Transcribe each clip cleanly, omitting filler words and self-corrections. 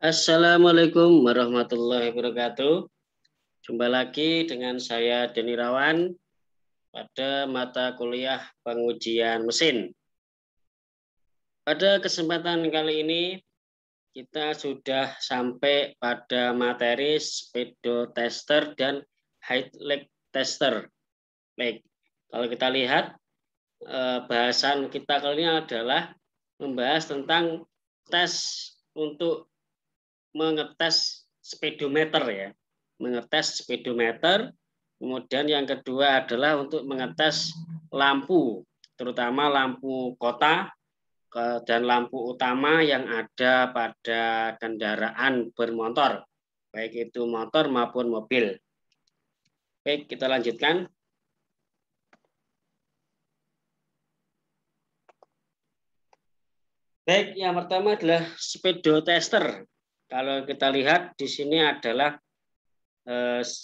Assalamualaikum warahmatullahi wabarakatuh. Jumpa lagi dengan saya Denny Rawan pada mata kuliah pengujian mesin. Pada kesempatan kali ini kita sudah sampai pada materi speedo tester dan height leg tester. Baik, kalau kita lihat bahasan kita kali ini adalah membahas tentang tes untuk mengetes speedometer ya, mengetes speedometer. Kemudian yang kedua adalah untuk mengetes lampu, terutama lampu kota dan lampu utama yang ada pada kendaraan bermotor, baik itu motor maupun mobil. Baik, kita lanjutkan. Baik, yang pertama adalah speedo tester. Kalau kita lihat di sini adalah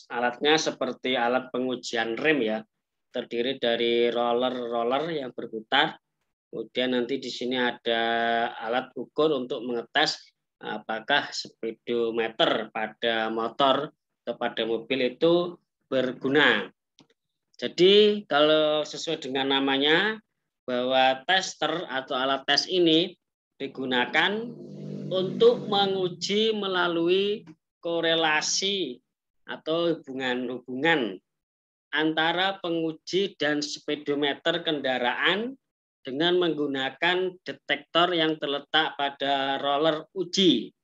alatnya seperti alat pengujian rem ya, terdiri dari roller yang berputar. Kemudian nanti di sini ada alat ukur untuk mengetes apakah speedometer pada motor atau pada mobil itu berguna. Jadi kalau sesuai dengan namanya, bahwa tester atau alat tes ini digunakan untuk menguji melalui korelasi atau hubungan antara penguji dan speedometer kendaraan dengan menggunakan detektor yang terletak pada roller uji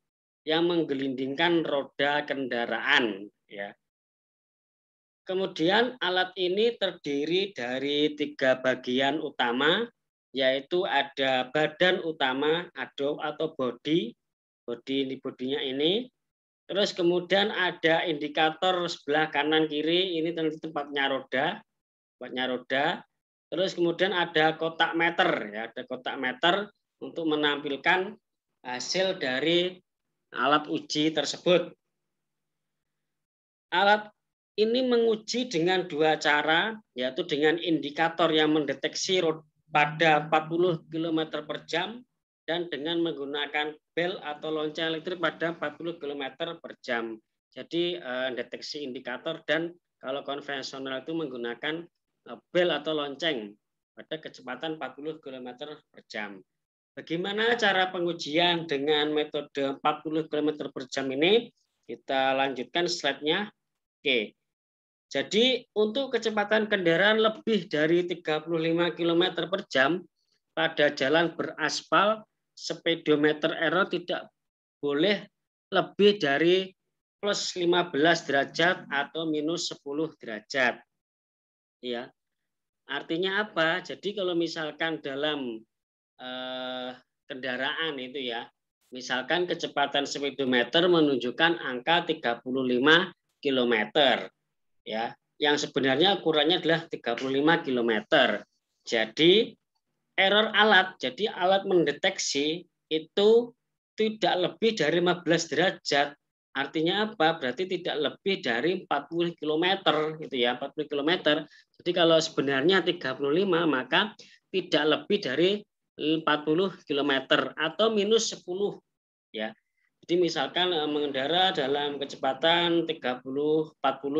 yang menggelindingkan roda kendaraan ya. Kemudian alat ini terdiri dari 3 bagian utama, yaitu ada badan utama atau bodi bodinya ini. Terus kemudian ada indikator sebelah kanan kiri, ini tempatnya roda. Terus kemudian ada kotak meter ya, ada kotak meter untuk menampilkan hasil dari alat uji tersebut. Alat ini menguji dengan 2 cara, yaitu dengan indikator yang mendeteksi pada 40 km per jam dan dengan menggunakan bel atau lonceng elektrik pada 40 km per jam. Jadi deteksi indikator, dan kalau konvensional itu menggunakan bel atau lonceng pada kecepatan 40 km per jam. Bagaimana cara pengujian dengan metode 40 km per jam ini? Kita lanjutkan slide-nya. Oke. Jadi untuk kecepatan kendaraan lebih dari 35 km per jam pada jalan beraspal, speedometer error tidak boleh lebih dari plus 15 derajat atau minus 10 derajat. Ya. Artinya apa? Jadi kalau misalkan dalam kendaraan itu ya, misalkan kecepatan speedometer menunjukkan angka 35 km ya, yang sebenarnya ukurannya adalah 35 km. Jadi error alat, jadi alat mendeteksi itu tidak lebih dari 15 derajat. Artinya apa? Berarti tidak lebih dari 40 km gitu ya, 40 km. Jadi kalau sebenarnya 35, maka tidak lebih dari 40 km atau minus 10 ya. Jadi misalkan mengendara dalam kecepatan 30-40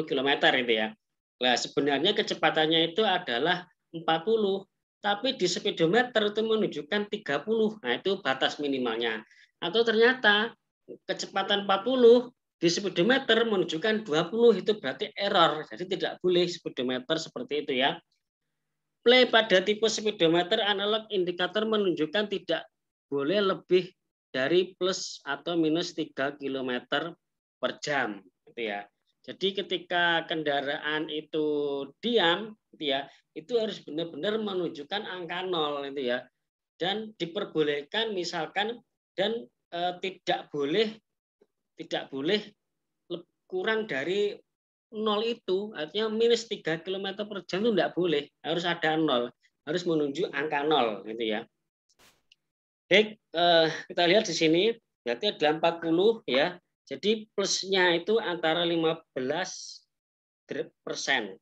km itu ya. Nah, sebenarnya kecepatannya itu adalah 40, tapi di speedometer itu menunjukkan 30. Nah, itu batas minimalnya. Atau ternyata kecepatan 40 di speedometer menunjukkan 20, itu berarti error. Jadi tidak boleh speedometer seperti itu ya. Play pada tipe speedometer analog indikator menunjukkan tidak boleh lebih dari plus atau minus 3 km per jam gitu ya. Jadi ketika kendaraan itu diam gitu ya, itu harus benar-benar menunjukkan angka 0 itu ya. Dan diperbolehkan misalkan dan tidak boleh kurang dari 0 itu, artinya minus 3 km per jam itu tidak boleh, harus ada 0, harus menunjuk angka 0 gitu ya. Baik, kita lihat di sini berarti ada 40 ya. Jadi plusnya itu antara 15%. 15%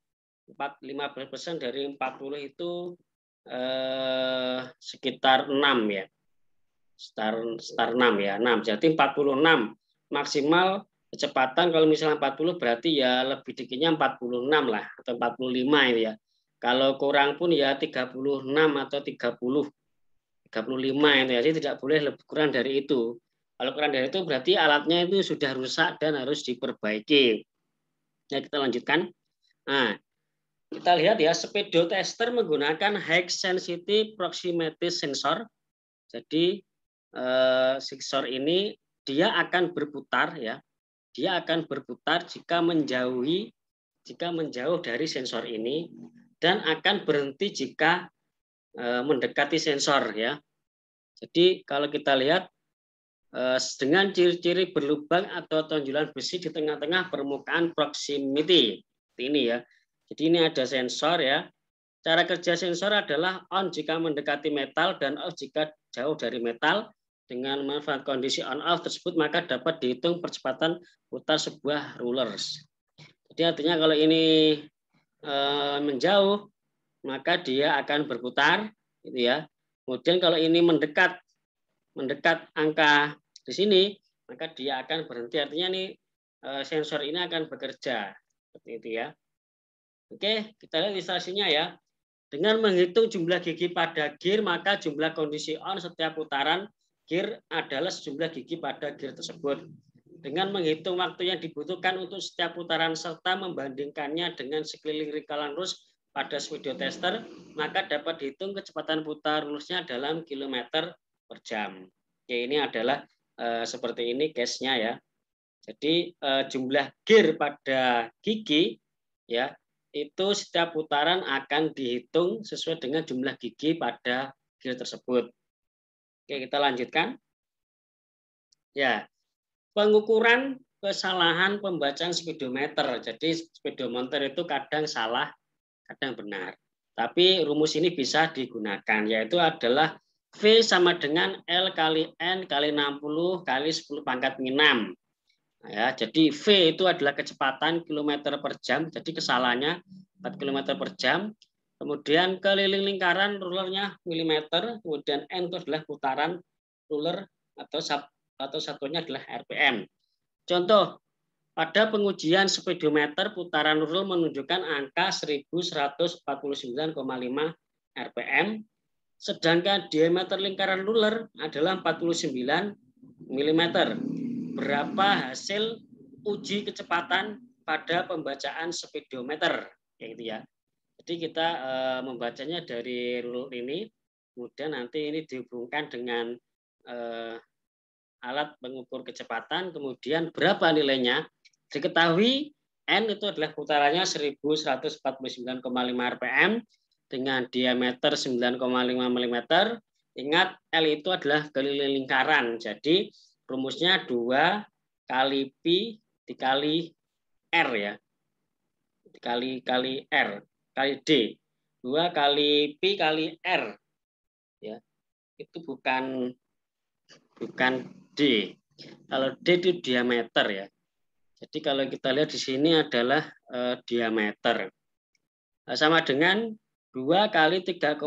dari 40 itu sekitar 6 ya. Sekitar 6 ya, 6. Jadi 46 maksimal kecepatan kalau misalnya 40 berarti ya lebih dikitnya 46 lah atau 45 itu ya. Kalau kurang pun ya 36 atau 35 itu ya. Jadi tidak boleh lebih kurang dari itu. Kalau kurang dari itu berarti alatnya itu sudah rusak dan harus diperbaiki. Nah, kita lanjutkan. Nah, kita lihat ya, speedometer menggunakan high sensitivity proximity sensor. Jadi sensor ini dia akan berputar ya. Dia akan berputar jika menjauh dari sensor ini dan akan berhenti jika mendekati sensor ya. Jadi kalau kita lihat dengan ciri-ciri berlubang atau tonjolan besi di tengah-tengah permukaan proximity. Ini ya. Jadi ini ada sensor ya. Cara kerja sensor adalah on jika mendekati metal dan off jika jauh dari metal. Dengan manfaat kondisi on-off tersebut maka dapat dihitung percepatan putar sebuah rulers. Jadi artinya kalau ini menjauh maka dia akan berputar, gitu ya. Kemudian kalau ini mendekat angka di sini maka dia akan berhenti. Artinya nih sensor ini akan bekerja seperti itu ya. Oke, kita lihat ilustrasinya ya. Dengan menghitung jumlah gigi pada gear maka jumlah kondisi on setiap putaran gear adalah sejumlah gigi pada gear tersebut. Dengan menghitung waktu yang dibutuhkan untuk setiap putaran serta membandingkannya dengan sekeliling lingkaran lurus pada speedometer, maka dapat dihitung kecepatan putar lulusnya dalam kilometer per jam. Oke, ini adalah seperti ini case-nya ya. Jadi jumlah gear pada gigi ya itu setiap putaran akan dihitung sesuai dengan jumlah gigi pada gear tersebut. Oke, kita lanjutkan. Ya, pengukuran kesalahan pembacaan speedometer. Jadi speedometer itu kadang salah, kadang benar. Tapi rumus ini bisa digunakan, yaitu adalah V sama dengan L kali N kali 60 kali 10 pangkat 6. Ya, jadi V itu adalah kecepatan kilometer per jam, jadi kesalahannya 4 km per jam. Kemudian keliling lingkaran rulernya milimeter, kemudian N itu adalah putaran ruler atau satunya adalah RPM. Contoh, pada pengujian speedometer putaran ruler menunjukkan angka 1149,5 RPM, sedangkan diameter lingkaran ruler adalah 49 mm. Berapa hasil uji kecepatan pada pembacaan speedometer? Kayak gitu ya. Jadi kita membacanya dari ruler ini, kemudian nanti ini dihubungkan dengan alat pengukur kecepatan, kemudian berapa nilainya? Diketahui N itu adalah putarannya 1149,5 RPM dengan diameter 9,5 mm. Ingat L itu adalah keliling lingkaran. Jadi rumusnya 2 kali Pi dikali R ya. Kali R kali D. 2 kali Pi kali R. Ya. Itu bukan D. Kalau D itu diameter ya. Jadi kalau kita lihat di sini adalah diameter. Sama dengan 2 kali 3,14.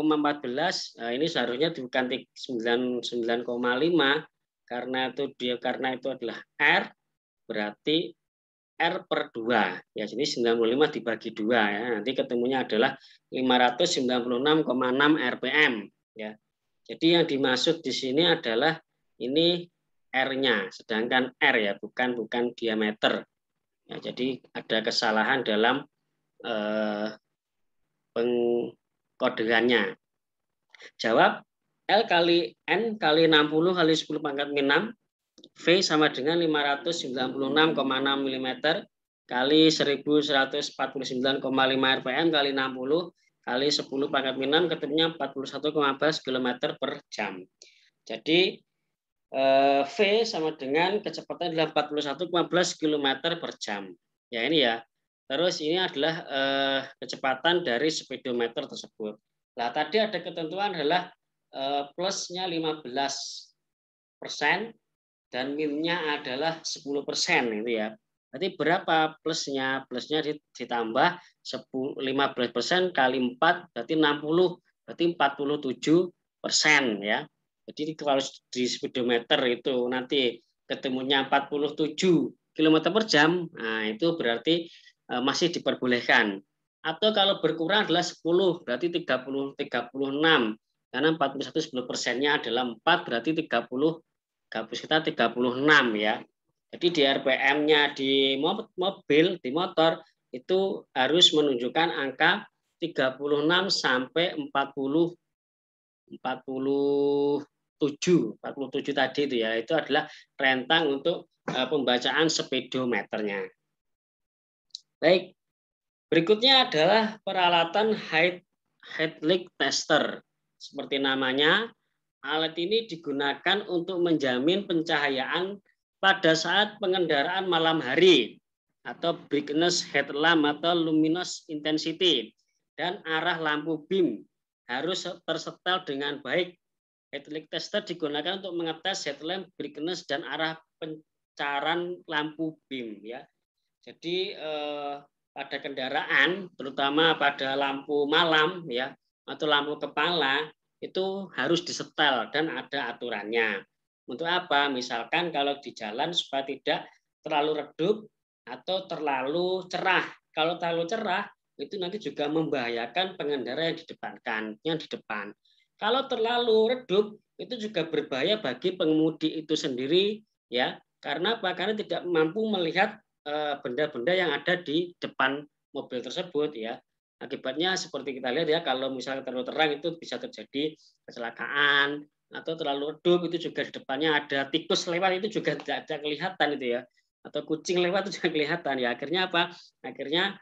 Ini seharusnya bukan 99,5 karena itu adalah R, berarti R per 2. Ya, jadi 95 dibagi 2 ya. Nanti ketemunya adalah 596,6 RPM ya. Jadi yang dimaksud di sini adalah ini R-nya, sedangkan R ya, bukan diameter. Ya, jadi ada kesalahan dalam pengkodeannya. Jawab L kali N kali 60 kali 10 pangkat 6 V sama dengan 596,6 mm kali 1149,5 RPM kali 60 kali 10 pangkat 6 ketemunya 41,14 km per jam. Jadi V sama dengan kecepatan adalah 41,14 km per jam. Ya ini ya. Terus ini adalah kecepatan dari speedometer tersebut. Nah tadi ada ketentuan adalah plusnya 15% dan minnya adalah 10% itu ya. Berarti berapa plusnya? Plusnya ditambah 15% kali 4 berarti 60, berarti 47% ya. Jadi kalau di speedometer itu nanti ketemunya 47 km per jam, nah itu berarti masih diperbolehkan. Atau kalau berkurang adalah 10, berarti 36. Karena 41 10%-nya adalah 4, berarti 30, gabus kita 36 ya. Jadi di RPM-nya di mobil, di motor, itu harus menunjukkan angka 36 sampai 47 tadi itu ya. Itu adalah rentang untuk pembacaan speedometernya. Baik, berikutnya adalah peralatan headlight tester. Seperti namanya, alat ini digunakan untuk menjamin pencahayaan pada saat pengendaraan malam hari atau brightness headlamp atau luminous intensity dan arah lampu beam harus tersetel dengan baik. Headlight tester digunakan untuk mengetes headlamp brightness dan arah pancaran lampu beam ya. Jadi pada kendaraan, terutama pada lampu malam ya atau lampu kepala itu harus disetel dan ada aturannya. Untuk apa? Misalkan kalau di jalan supaya tidak terlalu redup atau terlalu cerah. Kalau terlalu cerah itu nanti juga membahayakan pengendara yang di depan. Kalau terlalu redup itu juga berbahaya bagi pengemudi itu sendiri ya. Karena apa? Karena tidak mampu melihat benda-benda yang ada di depan mobil tersebut ya. Akibatnya seperti kita lihat ya, kalau misalnya terlalu terang itu bisa terjadi kecelakaan, atau terlalu redup itu juga di depannya ada tikus lewat itu juga tidak kelihatan itu ya, atau kucing lewat itu juga kelihatan ya. Akhirnya apa? Akhirnya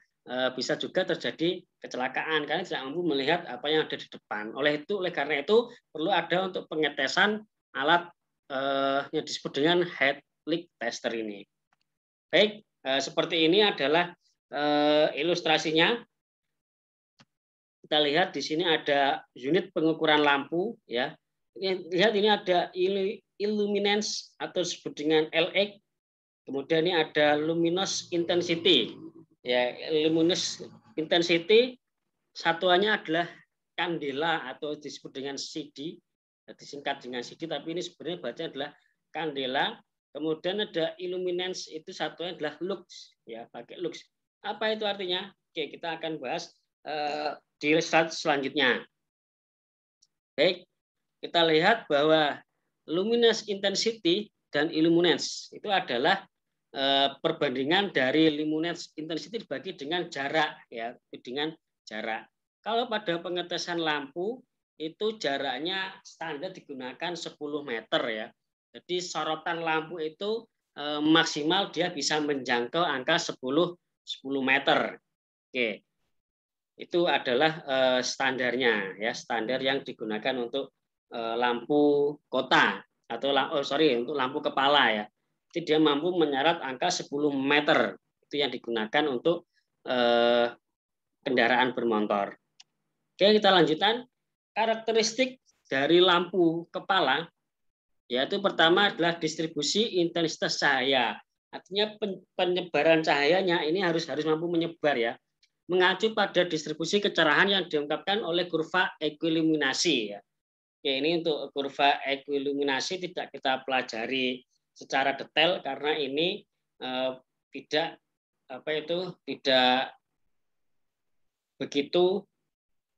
bisa juga terjadi kecelakaan karena tidak mampu melihat apa yang ada di depan. Oleh karena itu perlu ada untuk pengetesan alat yang disebut dengan headlight tester ini. Baik, seperti ini adalah ilustrasinya. Kita lihat di sini ada unit pengukuran lampu ya. Lihat ini ada illuminance atau disebut dengan LX. Kemudian ini ada luminous intensity. Ya, luminous intensity satuannya adalah kandela atau disebut dengan CD. Disingkat dengan CD, tapi ini sebenarnya bacanya adalah kandela. Kemudian ada illuminance, itu satunya adalah lux, ya pakai lux. Apa itu artinya? Oke, kita akan bahas di slide selanjutnya. Baik, kita lihat bahwa luminous intensity dan illuminance itu adalah perbandingan dari luminous intensity dibagi dengan jarak ya, dengan jarak. Kalau pada pengetesan lampu itu jaraknya standar digunakan 10 meter ya. Jadi sorotan lampu itu maksimal dia bisa menjangkau angka 10 meter. Oke. Itu adalah standarnya ya, standar yang digunakan untuk lampu kota atau untuk lampu kepala ya. Jadi dia mampu menyarat angka 10 meter. Itu yang digunakan untuk kendaraan bermotor. Oke, kita lanjutkan. Karakteristik dari lampu kepala yaitu pertama adalah distribusi intensitas cahaya. Artinya penyebaran cahayanya ini harus mampu menyebar ya. Mengacu pada distribusi kecerahan yang diungkapkan oleh kurva ekuiluminasi ya. Oke, ini untuk kurva ekuiluminasi tidak kita pelajari secara detail karena ini tidak begitu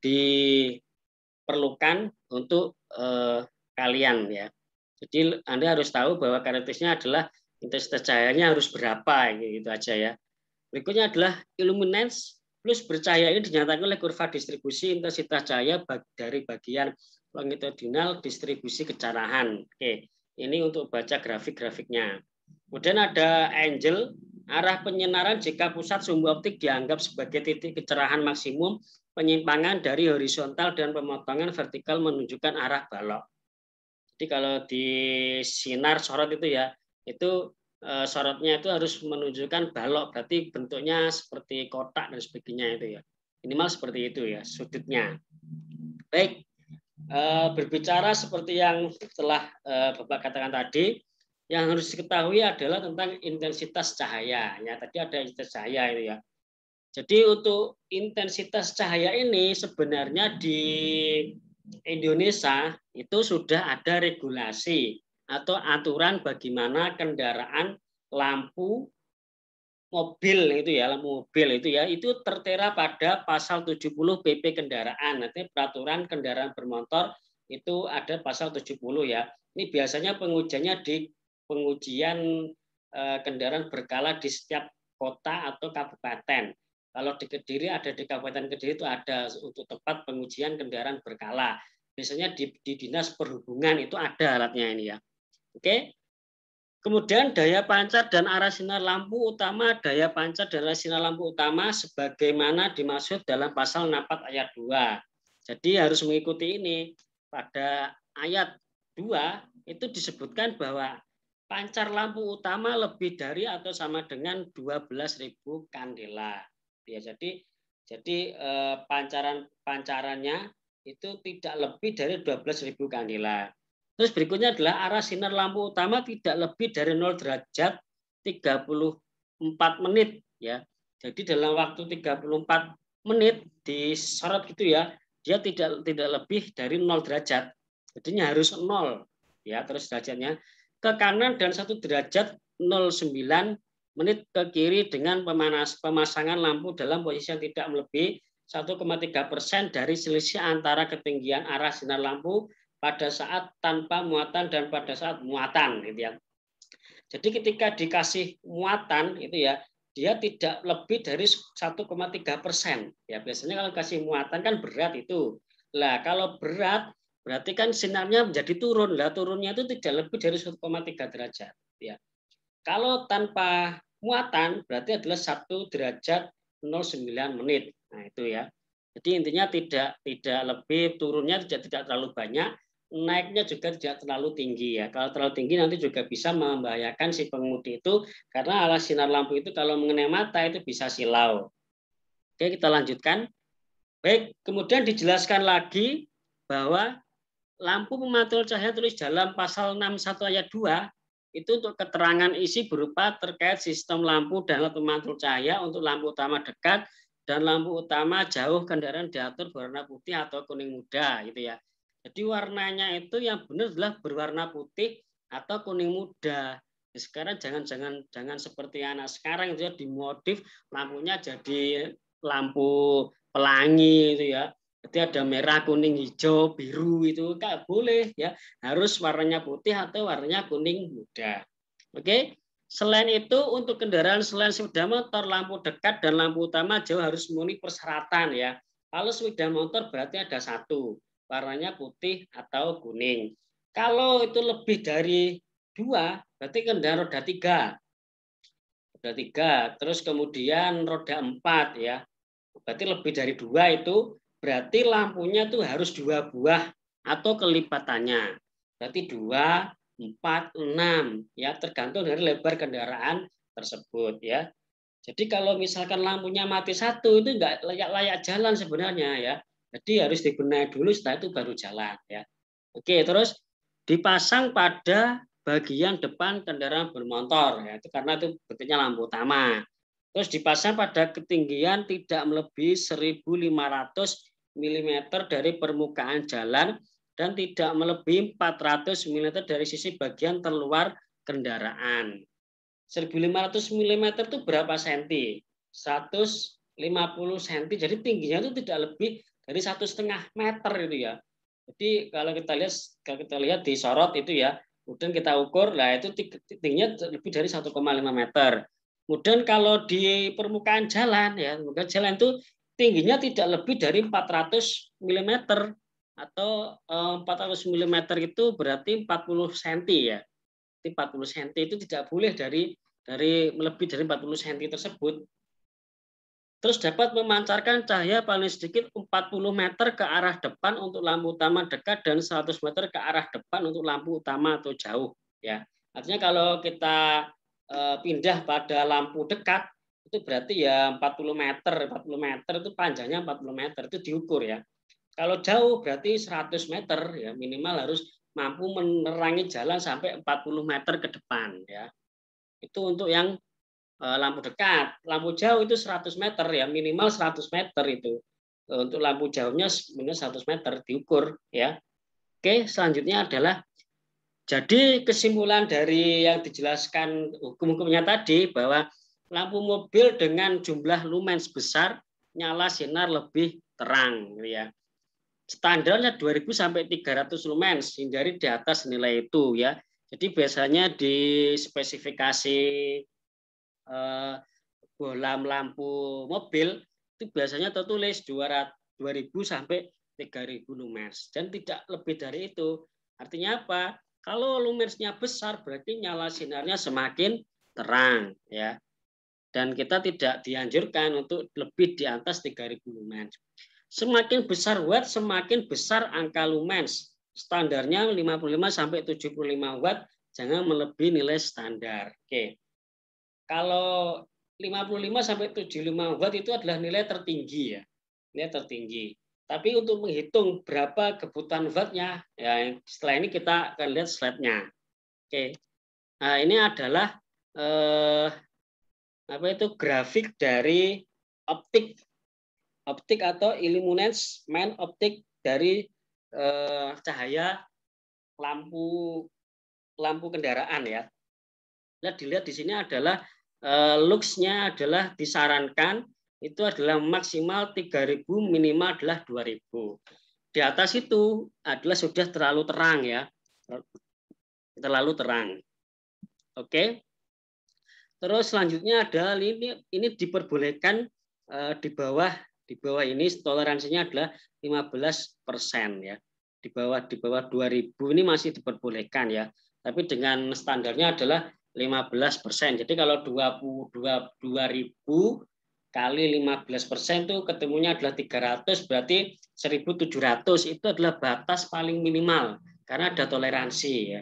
diperlukan untuk kalian ya. Jadi Anda harus tahu bahwa karakteristiknya adalah intensitas cahayanya harus berapa gitu aja ya. Berikutnya adalah illuminance plus bercahaya ini dinyatakan oleh kurva distribusi intensitas cahaya dari bagian longitudinal distribusi kecerahan. Oke, ini untuk baca grafik-grafiknya. Kemudian ada angle, arah penyinaran jika pusat sumbu optik dianggap sebagai titik kecerahan maksimum, penyimpangan dari horizontal dan pemotongan vertikal menunjukkan arah balok. Jadi kalau di sinar sorot itu ya, itu sorotnya itu harus menunjukkan balok, berarti bentuknya seperti kotak dan sebagainya itu ya. Minimal seperti itu ya sudutnya. Baik, berbicara seperti yang telah Bapak katakan tadi, yang harus diketahui adalah tentang intensitas cahaya. Ya, tadi ada intensitas cahaya itu ya. Jadi untuk intensitas cahaya ini sebenarnya di Indonesia itu sudah ada regulasi atau aturan bagaimana kendaraan lampu mobil itu ya, lampu mobil itu ya, itu tertera pada pasal 70 PP kendaraan. Nanti peraturan kendaraan bermotor itu ada pasal 70 ya. Ini biasanya pengujiannya di pengujian kendaraan berkala di setiap kota atau kabupaten. Kalau di Kediri ada, di Kabupaten Kediri itu ada untuk tempat pengujian kendaraan berkala. Biasanya di Dinas Perhubungan itu ada alatnya ini ya. Oke. Kemudian daya pancar dan arah sinar lampu utama, daya pancar dan arah sinar lampu utama sebagaimana dimaksud dalam pasal 64 ayat 2. Jadi harus mengikuti ini. Pada ayat 2 itu disebutkan bahwa pancar lampu utama lebih dari atau sama dengan 12.000 kandela. Ya, jadi pancarannya itu tidak lebih dari 12.000 kandela. Terus berikutnya adalah arah sinar lampu utama tidak lebih dari 0 derajat 34 menit ya. Jadi dalam waktu 34 menit disorot gitu ya, dia tidak lebih dari 0 derajat. Jadinya harus 0 ya, terus derajatnya ke kanan dan 1 derajat 09 menit ke kiri dengan pemasangan lampu dalam posisi yang tidak melebihi 1,3% dari selisih antara ketinggian arah sinar lampu pada saat tanpa muatan dan pada saat muatan gitu ya. Jadi ketika dikasih muatan itu ya, dia tidak lebih dari 1,3%. Ya biasanya kalau kasih muatan kan berat itu. Lah kalau berat berarti kan sinarnya menjadi turun. Lah turunnya itu tidak lebih dari 1,3 derajat ya. Kalau tanpa muatan berarti adalah 1 derajat 09 menit. Nah itu ya. Jadi intinya tidak lebih, turunnya tidak terlalu banyak, naiknya juga tidak terlalu tinggi ya. Kalau terlalu tinggi nanti juga bisa membahayakan si pengemudi itu karena arah sinar lampu itu kalau mengenai mata itu bisa silau. Oke, kita lanjutkan. Baik, kemudian dijelaskan lagi bahwa lampu pemantul cahaya tulis dalam pasal 61 ayat 2 itu untuk keterangan isi berupa terkait sistem lampu dan alat pemantul cahaya untuk lampu utama dekat dan lampu utama jauh kendaraan diatur berwarna putih atau kuning muda gitu ya. Jadi warnanya itu yang benar adalah berwarna putih atau kuning muda. Sekarang jangan seperti anak sekarang itu ya, dimodif lampunya jadi lampu pelangi itu ya. Jadi ada merah, kuning, hijau, biru itu nggak boleh ya. Harus warnanya putih atau warnanya kuning muda. Oke. Selain itu untuk kendaraan selain sepeda motor, lampu dekat dan lampu utama jauh harus memenuhi persyaratan ya. Kalau sepeda motor berarti ada satu, warnanya putih atau kuning. Kalau itu lebih dari 2, berarti kendaraan roda 3. Roda 3, terus kemudian roda 4 ya. Berarti lebih dari 2 itu berarti lampunya tuh harus 2 buah atau kelipatannya. Berarti 2, 4, 6 ya, tergantung dari lebar kendaraan tersebut ya. Jadi kalau misalkan lampunya mati satu itu enggak layak jalan sebenarnya ya. Jadi harus dibenahi dulu, setelah itu baru jalan ya. Oke, terus dipasang pada bagian depan kendaraan bermotor ya, itu karena itu bentuknya lampu utama. Terus dipasang pada ketinggian tidak melebihi 1.500 mm dari permukaan jalan dan tidak melebihi 400 mm dari sisi bagian terluar kendaraan. 1.500 mm itu berapa senti? 150 cm. Jadi tingginya itu tidak lebih dari 1,5 meter itu ya. Jadi kalau kita lihat di sorot itu ya, kemudian kita ukur, lah itu tingginya lebih dari 1,5 meter. Kemudian kalau di permukaan jalan ya, permukaan jalan itu tingginya tidak lebih dari 400 mm atau 400 mm itu berarti 40 cm ya. 40 cm itu tidak boleh dari lebih dari 40 cm tersebut. Terus dapat memancarkan cahaya paling sedikit 40 meter ke arah depan untuk lampu utama dekat dan 100 meter ke arah depan untuk lampu utama atau jauh ya. Artinya kalau kita pindah pada lampu dekat itu berarti ya 40 meter itu panjangnya 40 meter itu diukur ya. Kalau jauh berarti 100 meter ya, minimal harus mampu menerangi jalan sampai 40 meter ke depan ya. Itu untuk yang lampu dekat. Lampu jauh itu 100 meter ya, minimal 100 meter itu. Untuk lampu jauhnya minimal 100 meter diukur ya. Oke, selanjutnya adalah Jadi kesimpulan dari yang dijelaskan hukum-hukumnya tadi bahwa lampu mobil dengan jumlah lumens besar nyala sinar lebih terang, gitu ya. Standarnya 2000 sampai 300 lumens, hindari di atas nilai itu ya. Jadi biasanya di spesifikasi bohlam lampu mobil itu biasanya tertulis 2000 sampai 3000 lumens dan tidak lebih dari itu. Artinya apa? Kalau lumensnya besar berarti nyala sinarnya semakin terang ya. Dan kita tidak dianjurkan untuk lebih di atas 3000 lumens. Semakin besar watt, semakin besar angka lumens. Standarnya 55 sampai 75 watt, jangan melebihi nilai standar. Oke. Kalau 55 sampai 75 watt itu adalah nilai tertinggi ya. Nilai tertinggi. Tapi untuk menghitung berapa kebutuhan wattnya, ya setelah ini kita akan lihat slide-nya. Oke. Nah, ini adalah apa itu grafik dari optik atau illuminance main optik dari cahaya lampu kendaraan ya. Nah, dilihat di sini adalah lux-nya adalah disarankan itu adalah maksimal 3000, minimal adalah 2000. Di atas itu adalah sudah terlalu terang ya. Terlalu terang. Oke. Terus selanjutnya adalah ini diperbolehkan di bawah ini toleransinya adalah 15% ya. Di bawah 2000 ini masih diperbolehkan ya. Tapi dengan standarnya adalah 15%. Jadi kalau 2000 kali 15% itu ketemunya adalah 300, berarti 1700 itu adalah batas paling minimal karena ada toleransi ya.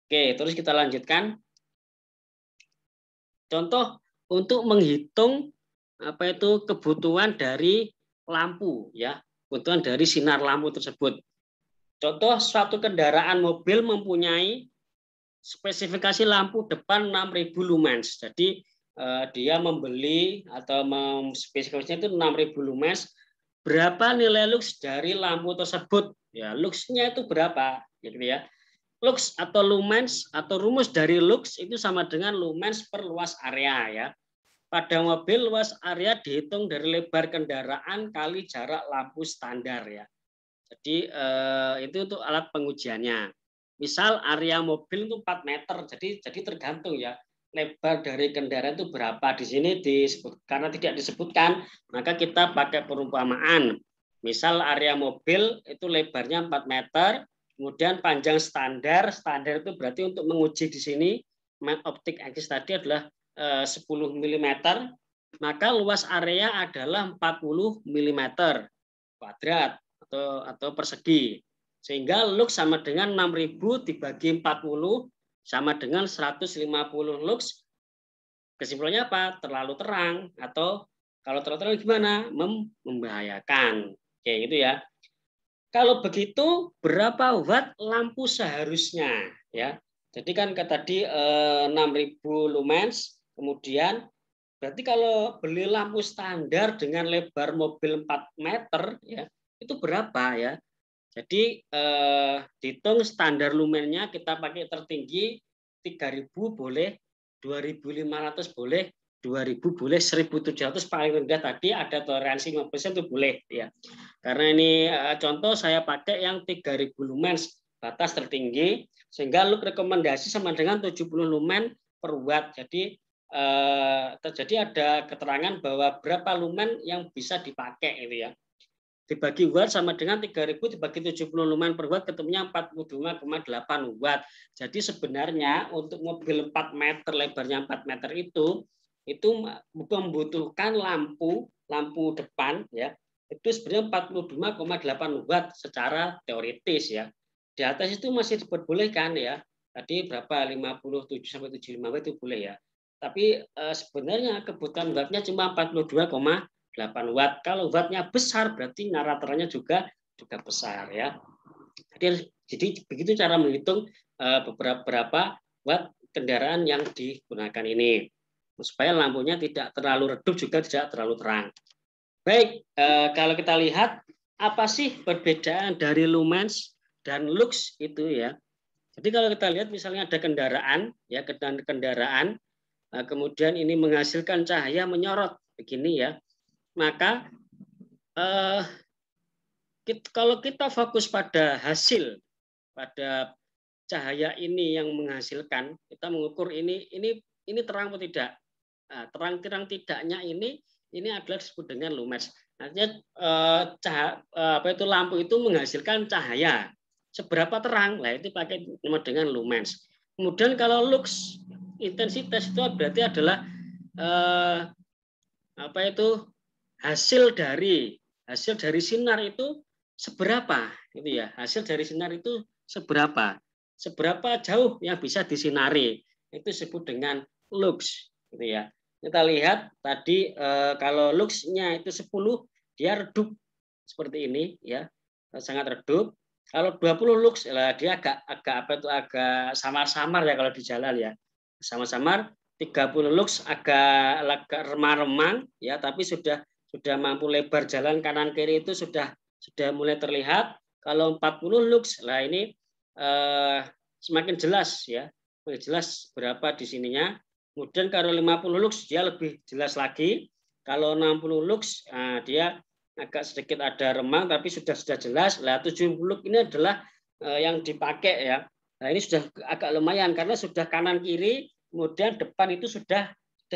Oke, terus kita lanjutkan. Contoh untuk menghitung apa itu kebutuhan dari lampu ya, kebutuhan dari sinar lampu tersebut. Contoh suatu kendaraan mobil mempunyai spesifikasi lampu depan 6000 lumens. Jadi dia membeli atau spesifikasinya itu 6000 lumens. Berapa nilai lux dari lampu tersebut? Ya, luxnya itu berapa? Gitu ya. Lux atau lumens atau rumus dari lux itu sama dengan lumens per luas area ya. Pada mobil luas area dihitung dari lebar kendaraan kali jarak lampu standar ya. Jadi itu untuk alat pengujiannya. Misal area mobil itu 4 meter, jadi tergantung ya lebar dari kendaraan itu berapa. Di sini disebut karena tidak disebutkan, maka kita pakai perumpamaan. Misal area mobil itu lebarnya 4 meter, kemudian panjang standar itu berarti untuk menguji di sini main optik axis tadi adalah 10 mm, maka luas area adalah 40 mm kuadrat atau persegi. Sehingga lux sama dengan 6000 dibagi 40 sama dengan 150 lux. Kesimpulannya apa? Terlalu terang atau kalau terlalu terang gimana? Membahayakan. Oke, itu ya. Kalau begitu berapa watt lampu seharusnya ya? Jadi kan tadi 6000 lumens, kemudian berarti kalau beli lampu standar dengan lebar mobil 4 meter ya, itu berapa ya? Jadi dihitung standar lumennya kita pakai tertinggi 3000 boleh, 2500 boleh, 2000 boleh, 1700 paling rendah tadi ada toleransi 5% itu boleh ya. Karena ini contoh saya pakai yang 3000 lumens batas tertinggi sehingga loop rekomendasi sama dengan 70 lumen per watt. Jadi terjadi ada keterangan bahwa berapa lumen yang bisa dipakai itu ya. Dibagi watt sama dengan 3000 dibagi 70 lumen per watt ketemunya 42,8 watt. Jadi sebenarnya untuk mobil 4 meter lebarnya 4 meter itu membutuhkan lampu depan ya. Itu sebenarnya 42,8 watt secara teoritis ya. Di atas itu masih diperbolehkan ya. Tadi berapa 57 sampai 75 watt itu boleh ya. Tapi sebenarnya kebutuhan wattnya cuma 42,8 watt. Kalau wattnya besar berarti naratorannya juga besar ya. Jadi begitu cara menghitung beberapa watt kendaraan yang digunakan ini supaya lampunya tidak terlalu redup juga tidak terlalu terang. Baik, kalau kita lihat apa sih perbedaan dari lumens dan lux itu ya. Jadi kalau kita lihat misalnya ada kendaraan, ya kendaraan, kemudian ini menghasilkan cahaya menyorot begini ya, maka kalau kita fokus pada hasil, pada cahaya ini yang menghasilkan, kita mengukur ini terang atau tidak. Nah, terang-terang tidaknya ini adalah disebut dengan lumens. Artinya lampu itu menghasilkan cahaya. Seberapa terang? Lah itu pakai dengan lumens. Kemudian kalau lux, intensitas itu berarti adalah hasil dari sinar itu seberapa, gitu ya. Hasil dari sinar itu seberapa jauh yang bisa disinari, itu disebut dengan lux, gitu ya. Kita lihat tadi kalau luxnya itu 10, dia redup seperti ini ya, sangat redup. Kalau 20 lux lah dia agak samar-samar ya kalau di jalan ya. Samar-samar. 30 lux agak remang-remang ya, tapi sudah mampu lebar jalan kanan kiri itu sudah mulai terlihat. Kalau 40 lux lah ini semakin jelas ya, semakin jelas berapa di sininya. Kemudian kalau 50 lux dia lebih jelas lagi. Kalau 60 lux dia agak sedikit ada remang tapi sudah jelas. Lah 70 lux ini adalah yang dipakai ya. Nah ini sudah agak lumayan karena sudah kanan kiri, kemudian depan itu sudah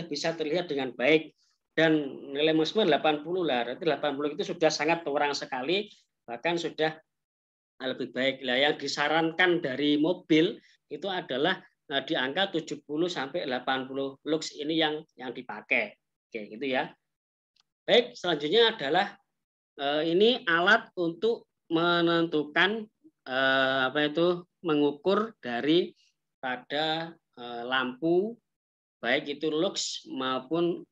bisa terlihat dengan baik. Dan nilai maksimal 80 lah, berarti 80 itu sudah sangat terang sekali, bahkan sudah lebih baik. Lah yang disarankan dari mobil itu adalah di angka 70 sampai 80 lux ini yang dipakai. Oke, gitu ya. Baik, selanjutnya adalah ini alat untuk menentukan mengukur dari pada lampu baik itu lux maupun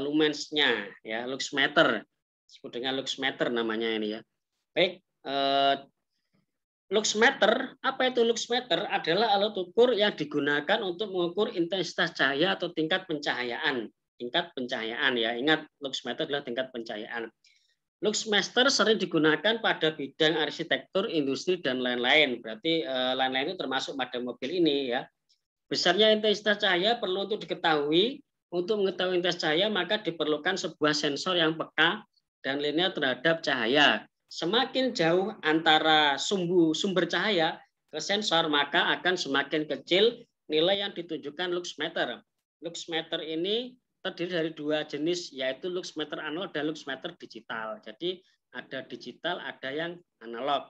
lumensnya ya, luxmeter, disebut dengan luxmeter namanya ini ya. Baik, luxmeter, apa itu luxmeter? Adalah alat ukur yang digunakan untuk mengukur intensitas cahaya atau tingkat pencahayaan. Tingkat pencahayaan ya, ingat luxmeter adalah tingkat pencahayaan. Luxmeter sering digunakan pada bidang arsitektur, industri dan lain-lain. Berarti lain-lain itu termasuk pada mobil ini ya. Besarnya intensitas cahaya perlu untuk diketahui. Untuk mengetahui intensitas cahaya maka diperlukan sebuah sensor yang peka dan linear terhadap cahaya. Semakin jauh antara sumber cahaya ke sensor maka akan semakin kecil nilai yang ditunjukkan luxmeter. Luxmeter ini terdiri dari dua jenis, yaitu luxmeter analog dan luxmeter digital. Jadi ada digital, ada yang analog.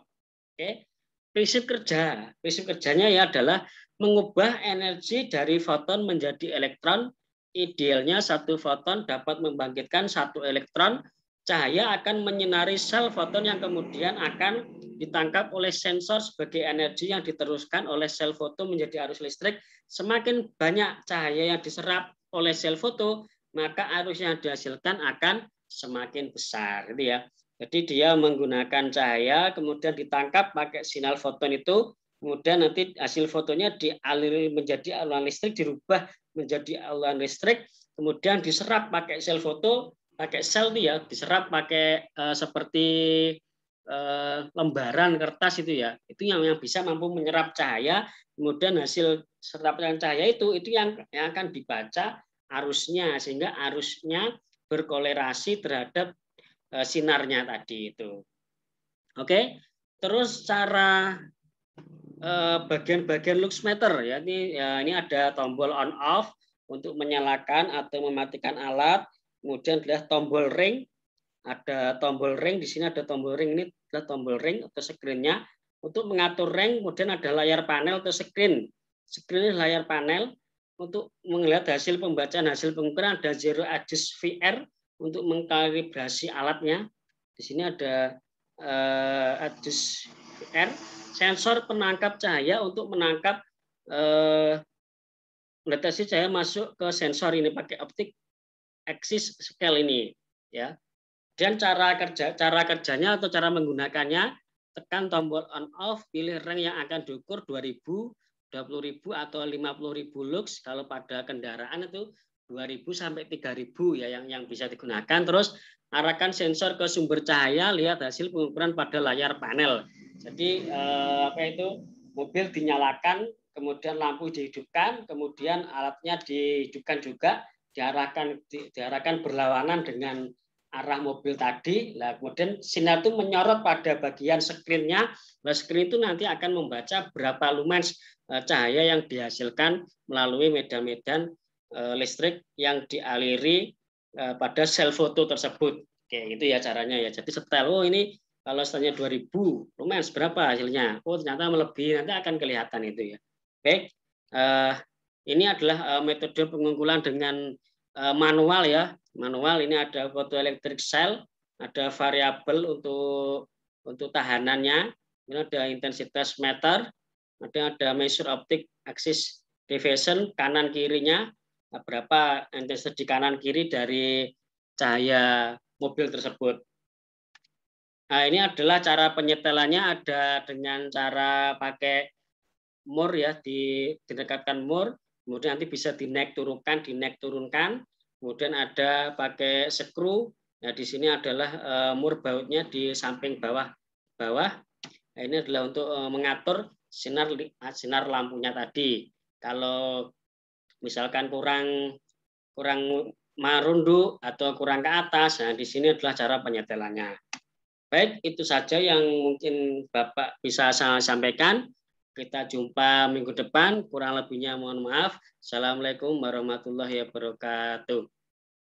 Oke. Prinsip kerjanya ya adalah mengubah energi dari foton menjadi elektron. Idealnya satu foton dapat membangkitkan satu elektron. Cahaya akan menyinari sel foton yang kemudian akan ditangkap oleh sensor sebagai energi yang diteruskan oleh sel foto menjadi arus listrik. Semakin banyak cahaya yang diserap oleh sel foto, maka arus yang dihasilkan akan semakin besar, gitu ya. Jadi dia menggunakan cahaya, kemudian ditangkap pakai sinyal foton itu, kemudian nanti hasil fotonya dialiri menjadi aluran listrik, dirubah menjadi aluran listrik, kemudian diserap pakai sel foto, pakai sel ya, diserap pakai seperti lembaran kertas itu ya, itu yang bisa mampu menyerap cahaya, kemudian hasil serapan cahaya itu yang akan dibaca arusnya, sehingga arusnya berkolerasi terhadap sinarnya tadi itu. Oke, terus cara bagian-bagian luxmeter ya, ini ada tombol on off untuk menyalakan atau mematikan alat, kemudian adalah tombol ring, ada tombol ring di sini, ada tombol ring, ini adalah tombol ring atau screen-nya untuk mengatur ring, kemudian ada layar panel atau screen. Screen ini layar panel untuk melihat hasil pembacaan hasil pengukuran, ada zero adjust VR untuk mengkalibrasi alatnya. Di sini ada adjust VR, sensor penangkap cahaya untuk menangkap deteksi cahaya masuk ke sensor ini pakai optik axis scale ini ya. Dan cara kerjanya atau cara menggunakannya, tekan tombol on off, pilih rank yang akan diukur 2000, 20.000 atau 50.000 lux. Kalau pada kendaraan itu 2.000 sampai 3.000 ya yang bisa digunakan. Terus arahkan sensor ke sumber cahaya, lihat hasil pengukuran pada layar panel. Jadi mobil dinyalakan, kemudian lampu dihidupkan, kemudian alatnya dihidupkan juga, diarahkan berlawanan dengan arah mobil tadi. Nah, kemudian sinar itu menyorot pada bagian skrinnya. Nah, skrin itu nanti akan membaca berapa lumens cahaya yang dihasilkan melalui medan-medan listrik yang dialiri pada sel foto tersebut. Oke, itu ya caranya ya. Jadi setel, oh ini kalau setelnya 2000 lumens berapa hasilnya? Oh ternyata melebihi, nanti akan kelihatan itu ya. Baik, ini adalah metode pengungkulan dengan manual ya. Manual ini ada photoelectric cell, ada variabel untuk tahanannya, ini ada intensitas meter, ada measure optic axis deviation kanan kirinya, berapa intensitas di kanan kiri dari cahaya mobil tersebut. Nah, ini adalah cara penyetelannya, ada dengan cara pakai mur ya, didekatkan mur, kemudian nanti bisa dinaik turunkan, kemudian ada pakai skru. Nah, di sini adalah mur bautnya di samping bawah. Nah, ini adalah untuk mengatur sinar lampunya tadi. Kalau misalkan kurang merunduk atau kurang ke atas, nah di sini adalah cara penyetelannya. Baik, itu saja yang mungkin Bapak bisa saya sampaikan. Kita jumpa minggu depan. Kurang lebihnya mohon maaf. Assalamualaikum warahmatullahi wabarakatuh.